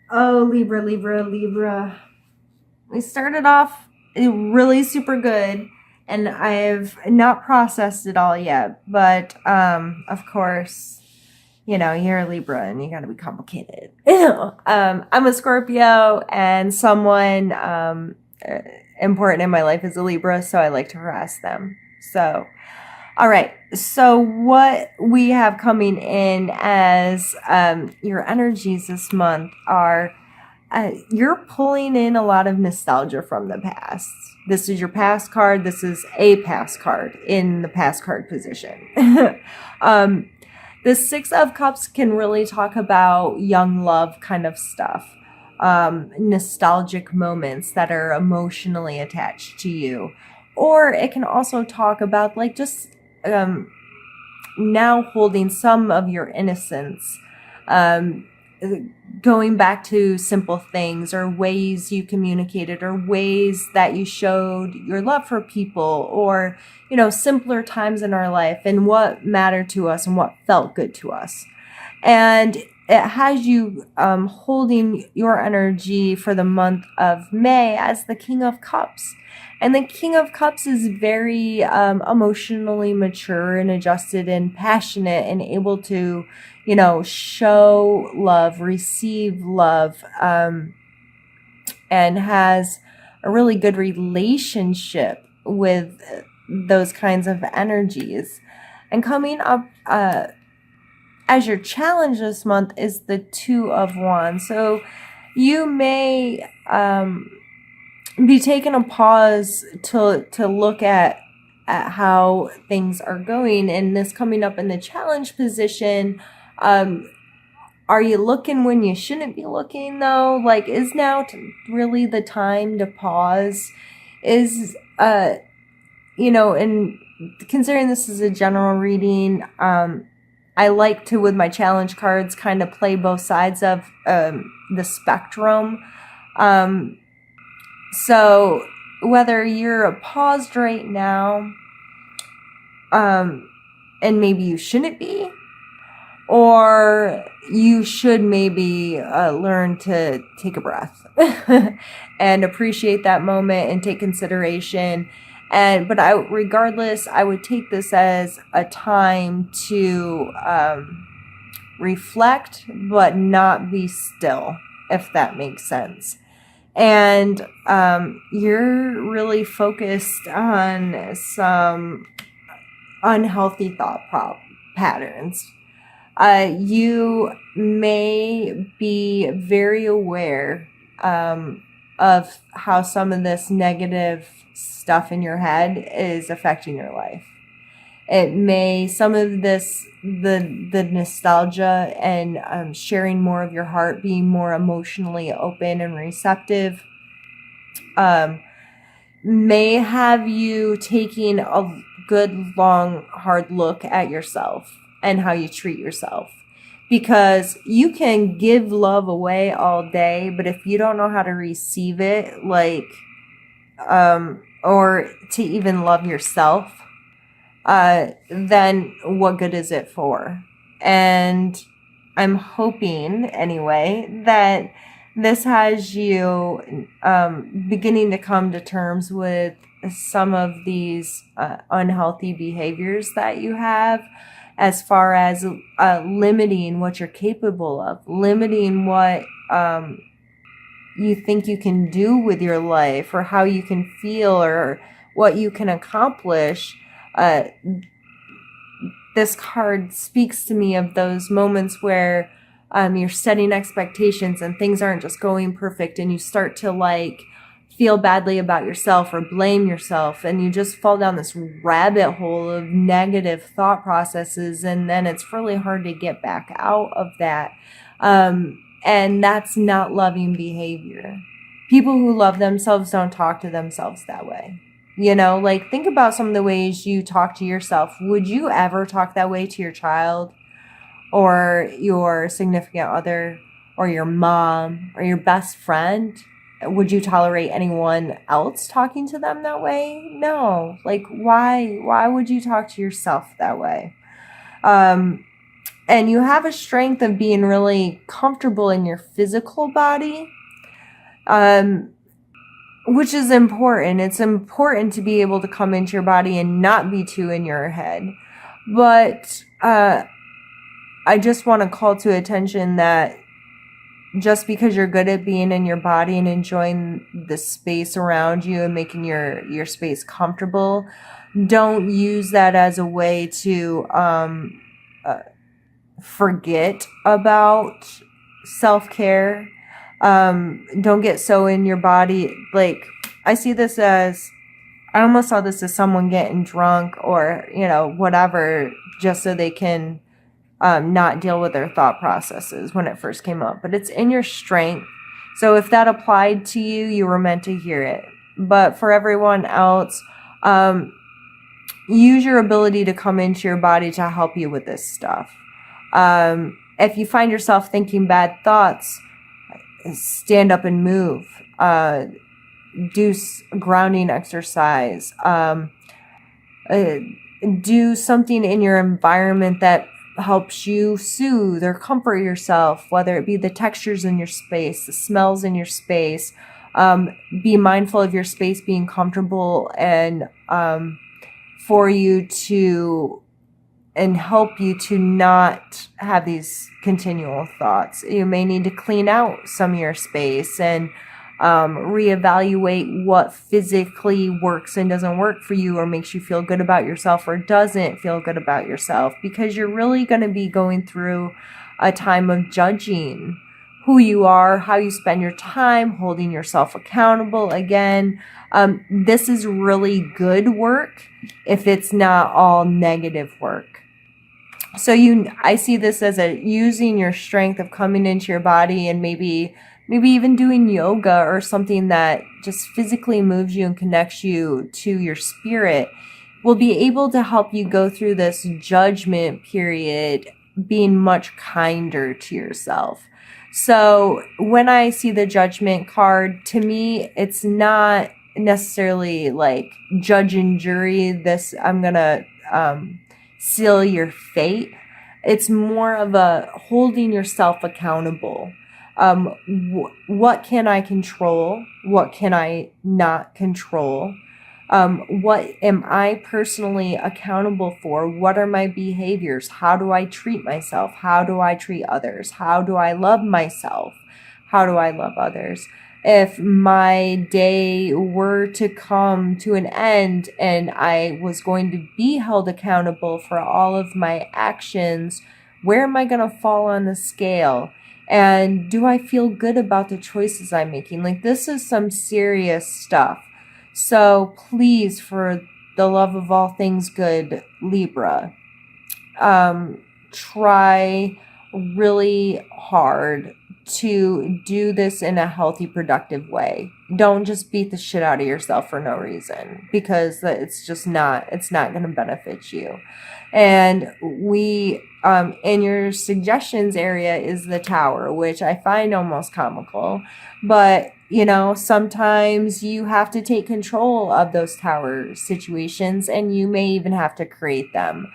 Oh, Libra, Libra, Libra. We started off really super good, and I've not processed it all yet. But of course, you're a Libra and you got to be complicated. I'm a Scorpio, and someone important in my life is a Libra, so I like to harass them. So, all right. So, what we have coming in as your energies this month are you're pulling in a lot of nostalgia from the past. This is your past card. This is a past card in the past card position. um, the Six of Cups can really talk about young love kind of stuff, nostalgic moments that are emotionally attached to you. Or it can also talk about like just um, now holding some of your innocence, um, going back to simple things or ways you communicated or ways that you showed your love for people, or simpler times in our life and what mattered to us and what felt good to us. And it has you holding your energy for the month of May as the King of Cups. And the King of Cups is very emotionally mature and adjusted and passionate and able to, show love, receive love, and has a really good relationship with those kinds of energies. And coming up as your challenge this month is the Two of Wands. So you may be taking a pause to look at how things are going, and this coming up in the challenge position. Are you looking when you shouldn't be looking though? Like, is now really the time to pause? Is and considering this is a general reading, I like to, with my challenge cards, kind of play both sides of the spectrum. So whether you're paused right now, and maybe you shouldn't be, or you should maybe learn to take a breath and appreciate that moment and take consideration. But regardless, I would take this as a time to reflect, but not be still, if that makes sense. And you're really focused on some unhealthy thought patterns. You may be very aware of how some of this negative stuff in your head is affecting your life. It may, some of this, the nostalgia and sharing more of your heart, being more emotionally open and receptive, may have you taking a good, long, hard look at yourself and how you treat yourself. Because you can give love away all day, but if you don't know how to receive it, or to even love yourself, then what good is it for? And I'm hoping, anyway, that this has you beginning to come to terms with some of these unhealthy behaviors that you have, as far as limiting what you're capable of, limiting what you think you can do with your life, or how you can feel, or what you can accomplish. This card speaks to me of those moments where you're setting expectations and things aren't just going perfect, and you start to feel badly about yourself or blame yourself, and you just fall down this rabbit hole of negative thought processes, and then it's really hard to get back out of that. And that's not loving behavior. People who love themselves don't talk to themselves that way. Think about some of the ways you talk to yourself. Would you ever talk that way to your child, or your significant other, or your mom, or your best friend? Would you tolerate anyone else talking to them that way? No. Why would you talk to yourself that way? and you have a strength of being really comfortable in your physical body, which is important. It's important to be able to come into your body and not be too in your head. But I just want to call to attention that just because you're good at being in your body and enjoying the space around you and making your space comfortable, don't use that as a way to forget about self-care. Don't get so in your body. Like, I see this as, I almost saw this as someone getting drunk or, whatever, just so they can not deal with their thought processes when it first came up. But it's in your strength. So if that applied to you, you were meant to hear it. But for everyone else, use your ability to come into your body to help you with this stuff. If you find yourself thinking bad thoughts, stand up and move. Do grounding exercise. Do something in your environment that helps you soothe or comfort yourself, whether it be the textures in your space, the smells in your space. Be mindful of your space being comfortable and for you to, and help you to not have these continual thoughts. You may need to clean out some of your space and reevaluate what physically works and doesn't work for you, or makes you feel good about yourself or doesn't feel good about yourself, because you're really going to be going through a time of judging who you are, how you spend your time, holding yourself accountable. Again, this is really good work if it's not all negative work. So I see this as using your strength of coming into your body and maybe even doing yoga or something that just physically moves you and connects you to your spirit will be able to help you go through this judgment period being much kinder to yourself. So when I see the judgment card, to me, it's not necessarily like judge and jury, this, I'm going to seal your fate. It's more of a holding yourself accountable. What can I control? What can I not control? What am I personally accountable for? What are my behaviors? How do I treat myself? How do I treat others? How do I love myself? How do I love others? If my day were to come to an end and I was going to be held accountable for all of my actions, where am I going to fall on the scale? And do I feel good about the choices I'm making? Like, this is some serious stuff. So please, for the love of all things good, Libra, try really hard to do this in a healthy, productive way. Don't just beat the shit out of yourself for no reason, because it's not going to benefit you. And in your suggestions area is the Tower, which I find almost comical, but sometimes you have to take control of those Tower situations, and you may even have to create them.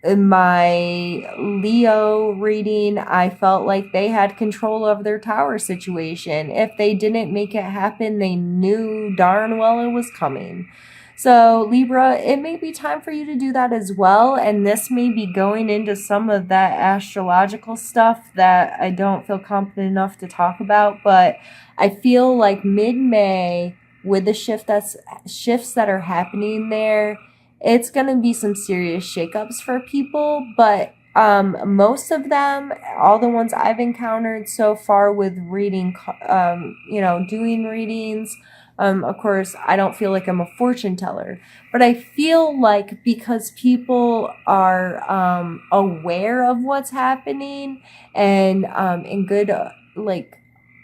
In my Leo reading, I felt like they had control of their Tower situation. If they didn't make it happen, they knew darn well it was coming. So Libra, it may be time for you to do that as well. And this may be going into some of that astrological stuff that I don't feel confident enough to talk about. But I feel like mid-May, with the shifts that are happening there, it's going to be some serious shakeups for people. But most of them, all the ones I've encountered so far with reading, doing readings, of course, I don't feel like I'm a fortune teller, but I feel like because people are aware of what's happening and in good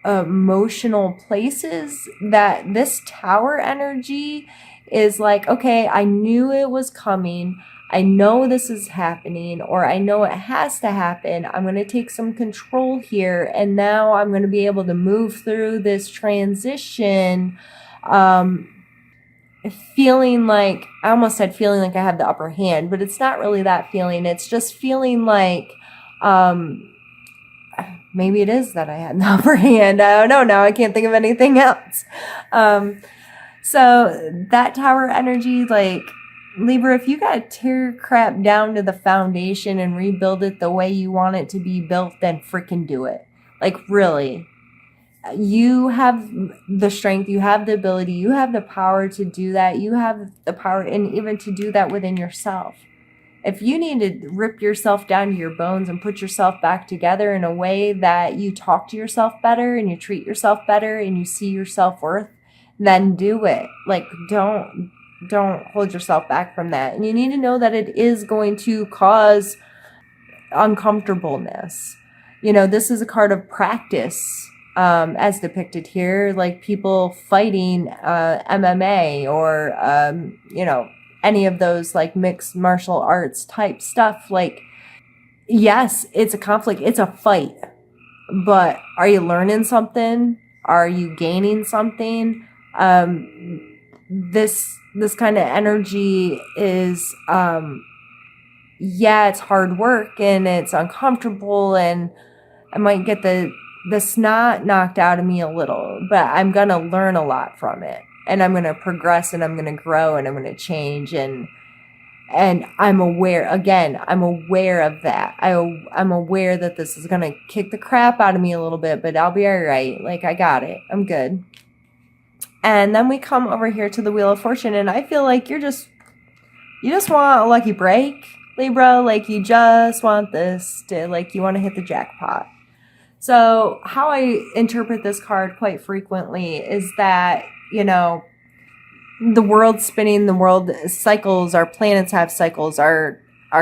emotional places, that this Tower energy is like, okay, I knew it was coming. I know this is happening, or I know it has to happen. I'm going to take some control here, and now I'm going to be able to move through this transition feeling like, I almost said feeling like I have the upper hand, but it's not really that feeling. It's just feeling like, maybe it is that I had the upper hand. I don't know. Now I can't think of anything else. So that tower energy, like, Libra, if you got to tear crap down to the foundation and rebuild it the way you want it to be built, then freaking do it. Like, really. You have the strength, you have the ability, you have the power to do that. You have the power, and even to do that within yourself. If you need to rip yourself down to your bones and put yourself back together in a way that you talk to yourself better and you treat yourself better and you see your self-worth, then do it. Like, don't hold yourself back from that. And you need to know that it is going to cause uncomfortableness. You know, this is a card of practice, as depicted here, like people fighting MMA or, you know, any of those like mixed martial arts type stuff. Like, yes, it's a conflict, it's a fight, but are you learning something? Are you gaining something? This kind of energy is, yeah, it's hard work and it's uncomfortable, and I might get the snot knocked out of me a little, but I'm going to learn a lot from it, and I'm going to progress, and I'm going to grow, and I'm going to change. And I'm aware, again, I'm aware of that. I'm aware that this is going to kick the crap out of me a little bit, but I'll be all right. Like, I got it. I'm good. And then we come over here to the Wheel of Fortune, and I feel like you just want a lucky break, Libra. Like, you just want this to, like, you want to hit the jackpot. So how I interpret this card quite frequently is that, you know, the world's spinning, the world cycles, our planets have cycles, our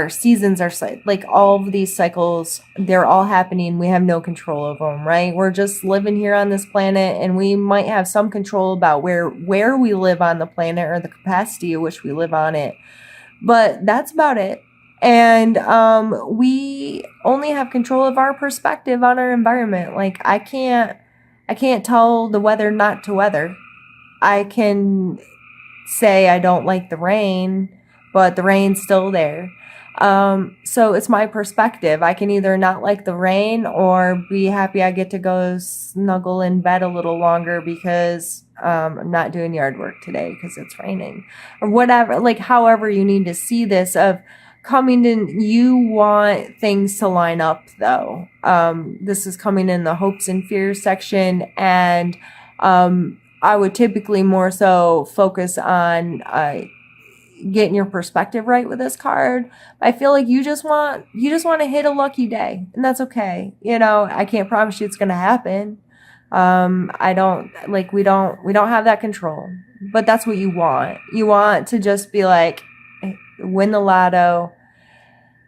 seasons are like all of these cycles, they're all happening. We have no control over them, right? We're just living here on this planet, and we might have some control about where we live on the planet or the capacity at which we live on it. But that's about it. And we only have control of our perspective on our environment. Like, I can't tell the weather not to weather. I can say I don't like the rain, but the rain's still there. So it's my perspective. I can either not like the rain or be happy I get to go snuggle in bed a little longer because I'm not doing yard work today because it's raining, or whatever. Like, however you need to see this of coming in, you want things to line up, though. This is coming in the hopes and fears section, and I would typically more so focus on getting your perspective right with this card. I feel like you just want to hit a lucky day, and that's okay. You know, I can't promise you it's going to happen. I don't, like, we don't have that control, but that's what you want. You want to just be like, win the lotto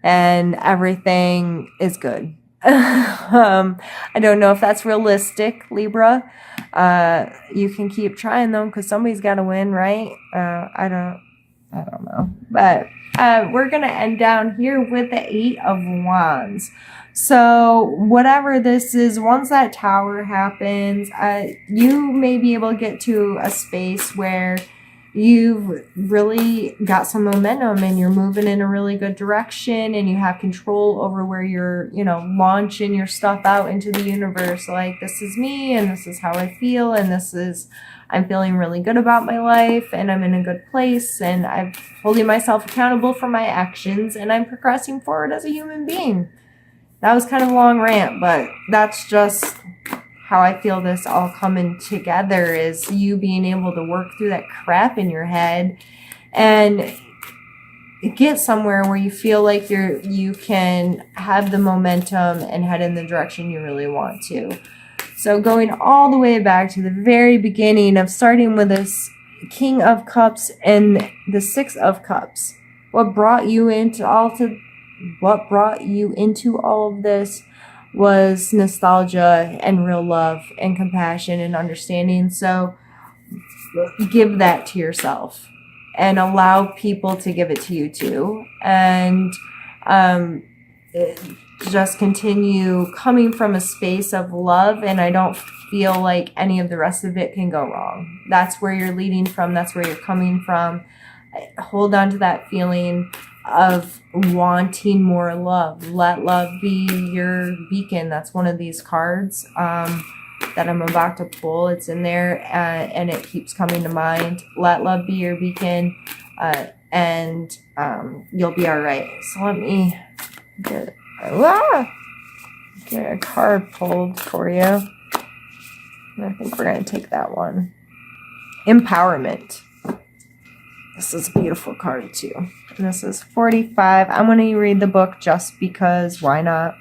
and everything is good. I don't know if that's realistic, Libra. You can keep trying though, because somebody's got to win, right? I don't know. But we're going to end down here with the 8 of Wands. So whatever this is, once that tower happens, you may be able to get to a space where you've really got some momentum and you're moving in a really good direction, and you have control over where you're, you know, launching your stuff out into the universe. Like, this is me, and this is how I feel, and I'm feeling really good about my life, and I'm in a good place, and I'm holding myself accountable for my actions, and I'm progressing forward as a human being. That was kind of a long rant, but that's just how I feel this all coming together, is you being able to work through that crap in your head and get somewhere where you feel like you can have the momentum and head in the direction you really want to. So going all the way back to the very beginning of starting with this King of Cups and the 6 of Cups, what brought you into all of this was nostalgia and real love and compassion and understanding. So give that to yourself and allow people to give it to you too. And just continue coming from a space of love, and I don't feel like any of the rest of it can go wrong. That's where you're leading from. That's where you're coming from. Hold on to that feeling of wanting more love. Let love be your beacon. That's one of these cards that I'm about to pull. It's in there, and it keeps coming to mind. Let love be your beacon, and you'll be all right. So let me get a card pulled for you. And I think we're going to take that one. Empowerment. This is a beautiful card too. And this is 45. I'm going to read the book just because. Why not?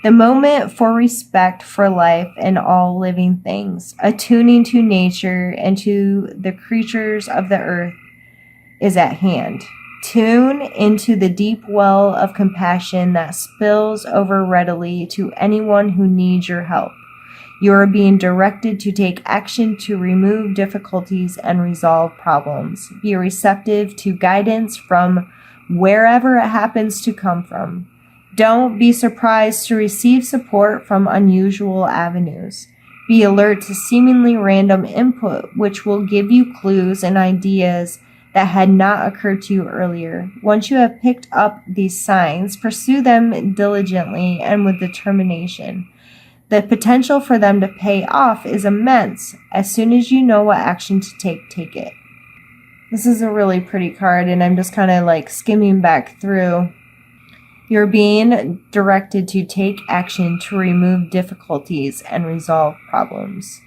The moment for respect for life and all living things, attuning to nature and to the creatures of the earth, is at hand. Tune into the deep well of compassion that spills over readily to anyone who needs your help. You are being directed to take action to remove difficulties and resolve problems. Be receptive to guidance from wherever it happens to come from. Don't be surprised to receive support from unusual avenues. Be alert to seemingly random input, which will give you clues and ideas that had not occurred to you earlier. Once you have picked up these signs, pursue them diligently and with determination. The potential for them to pay off is immense. As soon as you know what action to take, take it. This is a really pretty card, and I'm just kind of like skimming back through. You're being directed to take action to remove difficulties and resolve problems.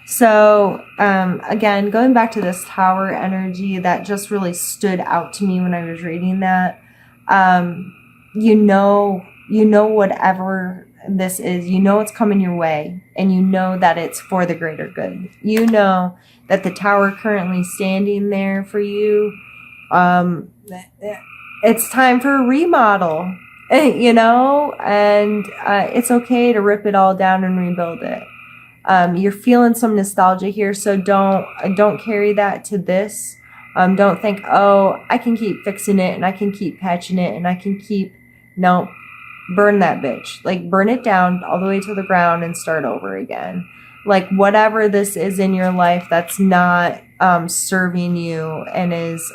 So, again, going back to this tower energy, that just really stood out to me when I was reading that. You know whatever this is, you know it's coming your way, and you know that it's for the greater good. You know that the tower currently standing there for you, it's time for a remodel, and it's okay to rip it all down and rebuild it. You're feeling some nostalgia here, so don't carry that to this. Don't think, oh, I can keep fixing it and I can keep patching it and I can keep, no, burn that bitch. Like, burn it down all the way to the ground and start over again. Like, whatever this is in your life that's not serving you and is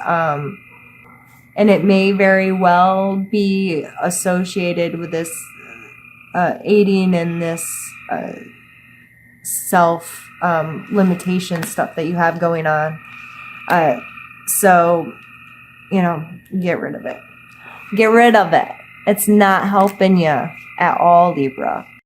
and it may very well be associated with this aiding in this self limitation stuff that you have going on. So, get rid of it. Get rid of it. It's not helping you at all, Libra.